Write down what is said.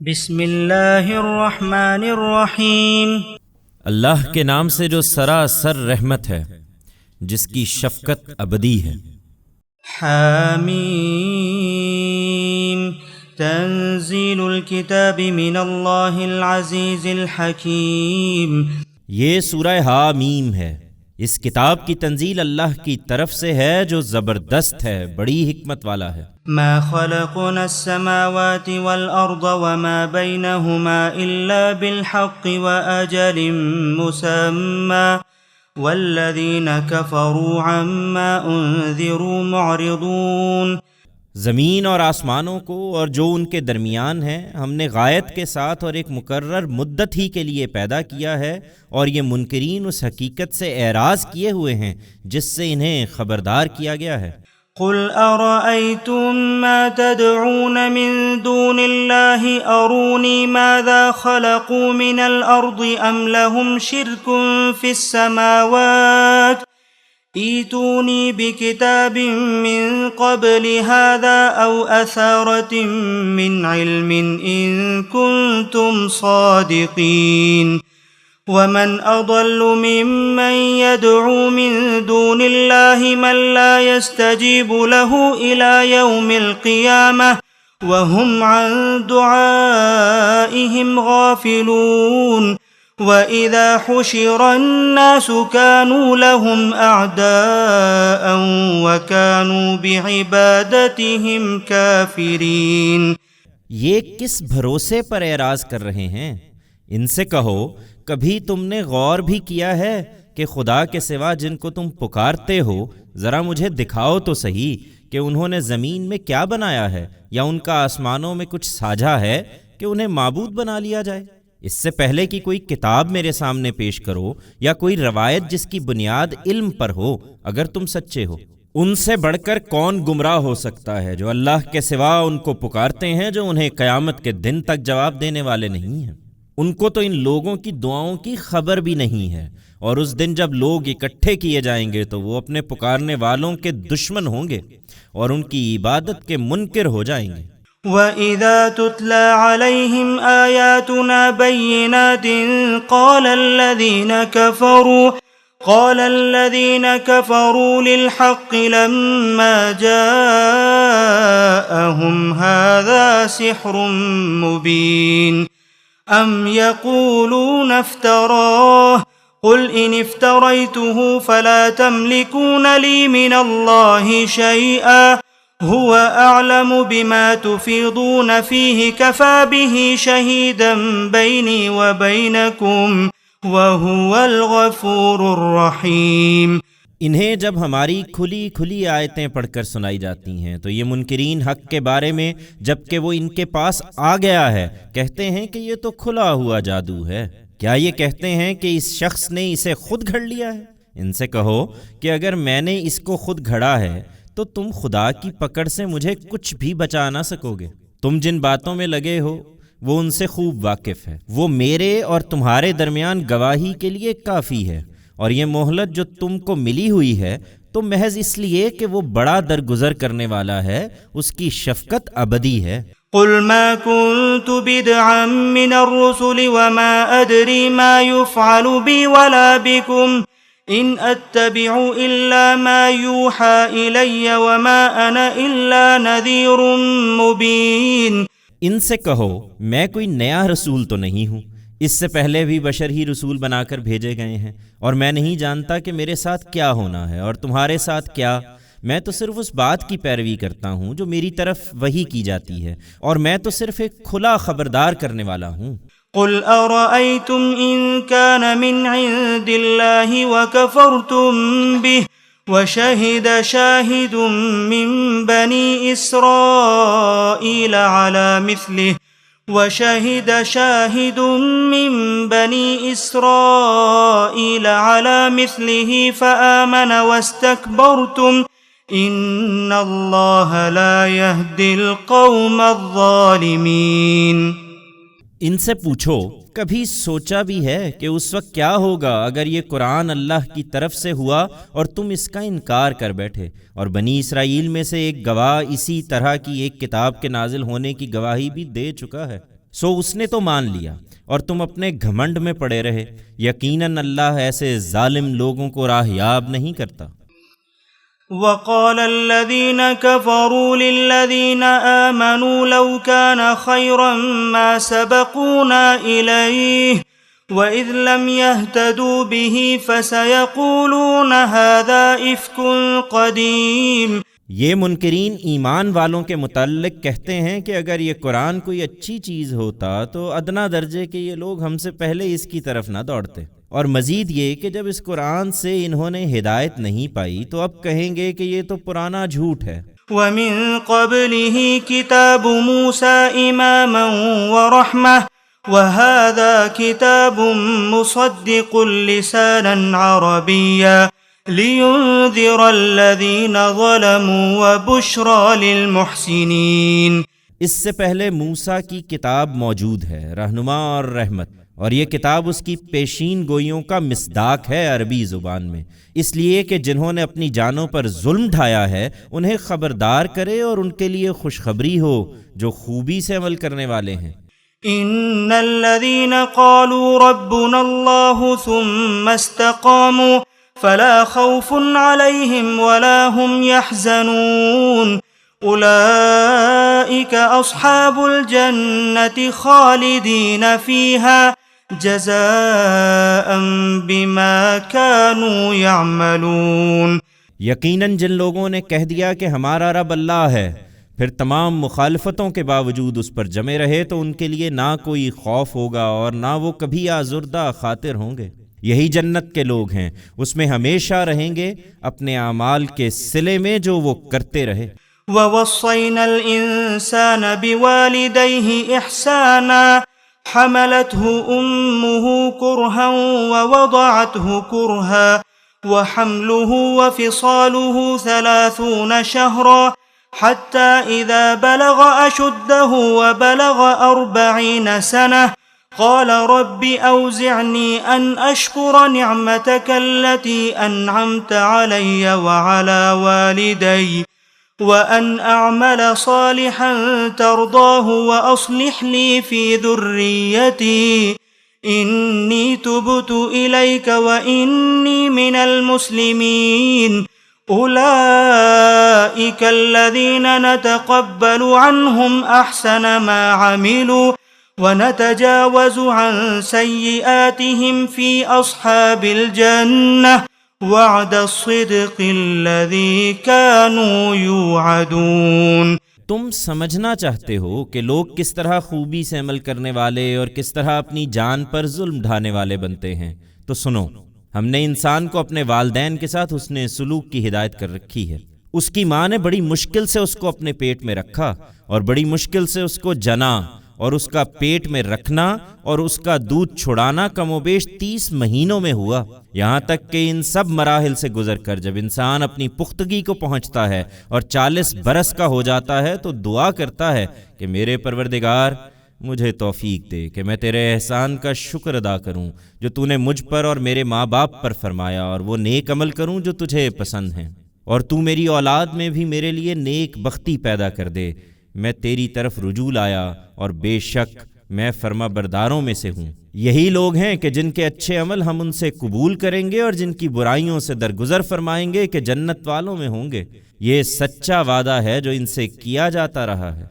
بسم اللہ الرحمن الرحیم۔ اللہ کے نام سے جو سراسر رحمت ہے، جس کی شفقت ابدی ہے۔ حامیم تنزیل الکتاب من اللہ العزیز الحکیم۔ یہ سورہ حامیم ہے، اس کتاب کی تنزیل اللہ کی طرف سے ہے جو زبردست ہے، بڑی حکمت والا ہے۔ ما خلقنا السماوات والأرض وما بينهما إلا بالحق وأجل مسمى والذين كفروا عما أنذروا معرضون۔ زمین اور آسمانوں کو اور جو ان کے درمیان ہے ہم نے غایت کے ساتھ اور ایک مقرر مدت ہی کے لیے پیدا کیا ہے، اور یہ منکرین اس حقیقت سے اعراض کیے ہوئے ہیں جس سے انہیں خبردار کیا گیا ہے۔ قل أرأيتم ما تدعون من دون الله أروني ماذا خلقوا من الأرض أم لهم شرك في السماوات ائتوني بكتاب من قبل هذا أو أثارة من علم إن كنتم صادقين ومن أضل ممن يدعو من دون الله من لا يستجيب له إلى يوم القيامة وهم عن دعائهم غافلون وإذا حشر الناس كانوا لهم أعداء وكانوا بعبادتهم كافرين۔ یہ کس بھروسے پر اعراض کر رہے ہیں؟ ان سے کہو، کبھی تم نے غور بھی کیا ہے کہ خدا کے سوا جن کو تم پکارتے ہو ذرا مجھے دکھاؤ تو صحیح کہ انہوں نے زمین میں کیا بنایا ہے، یا ان کا آسمانوں میں کچھ ساجھا ہے کہ انہیں معبود بنا لیا جائے۔ اس سے پہلے کہ کوئی کتاب میرے سامنے پیش کرو یا کوئی روایت جس کی بنیاد علم پر ہو، اگر تم سچے ہو۔ ان سے بڑھ کر کون گمراہ ہو سکتا ہے جو اللہ کے سوا ان کو پکارتے ہیں جو انہیں قیامت کے دن تک جواب دینے والے نہیں ہیں۔ ان کو تو ان لوگوں کی دعاؤں کی خبر بھی نہیں ہے، اور اس دن جب لوگ اکٹھے کیے جائیں گے تو وہ اپنے پکارنے والوں کے دشمن ہوں گے اور ان کی عبادت کے منکر ہو جائیں گے۔ وَإِذَا تُتْلَى عَلَيْهِمْ آيَاتُنَا بَيِّنَاتٍ قَالَ الَّذِينَ كَفَرُوا لِلْحَقِّ لَمَّا جَاءَهُمْ هَذَا سِحْرٌ مُبِينٌ أَمْ يَقُولُونَ افْتَرَاهُ قُلْ إِنِ افْتَرَيْتُهُ فَلَا تَمْلِكُونَ لِي مِنَ اللَّهِ شَيْئًا هُوَ أَعْلَمُ بِمَا تُفِيضُونَ فِيهِ كَفَى بِهِ شَهِيدًا بَيْنِي وَبَيْنَكُمْ وَهُوَ الْغَفُورُ الرَّحِيمُ۔ انہیں جب ہماری کھلی کھلی آیتیں پڑھ کر سنائی جاتی ہیں تو یہ منکرین حق کے بارے میں جبکہ وہ ان کے پاس آ گیا ہے کہتے ہیں کہ یہ تو کھلا ہوا جادو ہے۔ کیا یہ کہتے ہیں کہ اس شخص نے اسے خود گھڑ لیا ہے؟ ان سے کہو کہ اگر میں نے اس کو خود گھڑا ہے تو تم خدا کی پکڑ سے مجھے کچھ بھی بچا نہ سکو گے۔ تم جن باتوں میں لگے ہو وہ ان سے خوب واقف ہے، وہ میرے اور تمہارے درمیان گواہی کے لیے کافی ہے، اور یہ مہلت جو تم کو ملی ہوئی ہے تو محض اس لیے کہ وہ بڑا درگزر کرنے والا ہے، اس کی شفقت ابدی ہے۔ قل ما كنت بدعا من الرسل وما أدري ما يفعل بي ولا بكم إن أتبع إلا ما يوحى إلي وما أنا إلا نذير مبين۔ ان سے کہو میں کوئی نیا رسول تو نہیں ہوں، اس سے پہلے بھی بشر ہی رسول بنا کر بھیجے گئے ہیں، اور میں نہیں جانتا کہ میرے ساتھ کیا ہونا ہے اور تمہارے ساتھ کیا۔ میں تو صرف اس بات کی پیروی کرتا ہوں جو میری طرف وحی کی جاتی ہے، اور میں تو صرف ایک کھلا خبردار کرنے والا ہوں۔ قل أرأيتم إن كان من عند الله وكفرتم به وشهد شاهد من بني إسرائيل على مثله فآمن واستكبرتم إن الله لا يهدي القوم الظالمين۔ ان سے پوچھو کبھی سوچا بھی ہے کہ اس وقت کیا ہوگا اگر یہ قرآن اللہ کی طرف سے ہوا اور تم اس کا انکار کر بیٹھے، اور بنی اسرائیل میں سے ایک گواہ اسی طرح کی ایک کتاب کے نازل ہونے کی گواہی بھی دے چکا ہے۔ سو اس نے تو مان لیا اور تم اپنے گھمنڈ میں پڑے رہے۔ یقیناً اللہ ایسے ظالم لوگوں کو راہیاب نہیں کرتا۔ وقال الذين كفروا للذين آمنوا لو كان خيرا ما سبقونا إليه وإذ لم يهتدوا به فسيقولون هذا إفك قديم۔ یہ منکرین ایمان والوں کے متعلق کہتے ہیں کہ اگر یہ قرآن کوئی اچھی چیز ہوتا تو ادنا درجے کے یہ لوگ ہم سے پہلے اس کی طرف نہ دوڑتے، اور مزید یہ کہ جب اس قرآن سے انہوں نے ہدایت نہیں پائی تو اب کہیں گے کہ یہ تو پرانا جھوٹ ہے۔ وَمِن قَبْلِهِ كِتَابُ مُوسَى إِمَامًا وَرَحْمَةً وَهَذَا كِتَابٌ مُصَدِّقٌ لِسَانًا عَرَبِيًّا لِيُنذِرَ الَّذِينَ ظَلَمُوا وَبُشْرَى لِلْمُحْسِنِينَ۔ اس سے پہلے موسیٰ کی کتاب موجود ہے، رہنما اور رحمت، اور یہ کتاب اس کی پیشین گوئیوں کا مصداق ہے عربی زبان میں، اس لیے کہ جنہوں نے اپنی جانوں پر ظلم ڈھایا ہے انہیں خبردار کرے اور ان کے لیے خوشخبری ہو جو خوبی سے عمل کرنے والے ہیں۔ ان الذين قالوا ربنا الله ثم استقاموا فلا خوف عليهم ولا هم يحزنون اولئك اصحاب الجنة خالدين فيها جزاء بما كانوا يعملون۔ یقیناً جن لوگوں نے کہہ دیا کہ ہمارا رب اللہ ہے، پھر تمام مخالفتوں کے باوجود اس پر جمے رہے، تو ان کے لیے نہ کوئی خوف ہوگا اور نہ وہ کبھی آزردہ خاطر ہوں گے۔ یہی جنت کے لوگ ہیں، اس میں ہمیشہ رہیں گے اپنے اعمال کے صلے میں جو وہ کرتے رہے۔ وَوَصَّيْنَا الْإِنسَانَ بِوَالِدَيْهِ إِحْسَانًا حَمَلَتْهُ أُمُّهُ كُرْهًا وَوَضَعَتْهُ كُرْهًا وَحَمْلُهُ وَفِصَالُهُ 30 شهرا حتى إذا بلغ أشده وبلغ 40 سنة قال رب أوزعني أن أشكر نعمتك التي أنعمت علي وعلى والدي وأن أعمل صالحا ترضاه وأصلح لي في ذريتي إني تبت إليك وإني من المسلمين أولئك الذين نتقبل عنهم أحسن ما عملوا ونتجاوز عن سيئاتهم في أصحاب الجنة وعد الصدق الذي كانوا يوعدون۔ تم سمجھنا چاہتے ہو کہ لوگ کس طرح خوبی سے عمل کرنے والے اور کس طرح اپنی جان پر ظلم ڈھانے والے بنتے ہیں، تو سنو، ہم نے انسان کو اپنے والدین کے ساتھ حسن سلوک کی ہدایت کر رکھی ہے۔ اس کی ماں نے بڑی مشکل سے اس کو اپنے پیٹ میں رکھا اور بڑی مشکل سے اس کو جنا، اور اس کا پیٹ میں رکھنا اور اس کا دودھ چھڑانا کم و بیش 30 مہینوں میں ہوا، یہاں تک کہ ان سب مراحل سے گزر کر جب انسان اپنی پختگی کو پہنچتا ہے اور 40 برس کا ہو جاتا ہے تو دعا کرتا ہے کہ میرے پروردگار مجھے توفیق دے کہ میں تیرے احسان کا شکر ادا کروں جو تو نے مجھ پر اور میرے ماں باپ پر فرمایا، اور وہ نیک عمل کروں جو تجھے پسند ہیں، اور تو میری اولاد میں بھی میرے لیے نیک بختی پیدا کر دے۔ میں تیری طرف رجوع لایا اور بے شک میں فرما برداروں میں سے ہوں۔ یہی لوگ ہیں کہ جن کے اچھے عمل ہم ان سے قبول کریں گے اور جن کی برائیوں سے درگزر فرمائیں گے کہ جنت والوں میں ہوں گے۔ یہ سچا وعدہ ہے جو ان سے کیا جاتا رہا ہے۔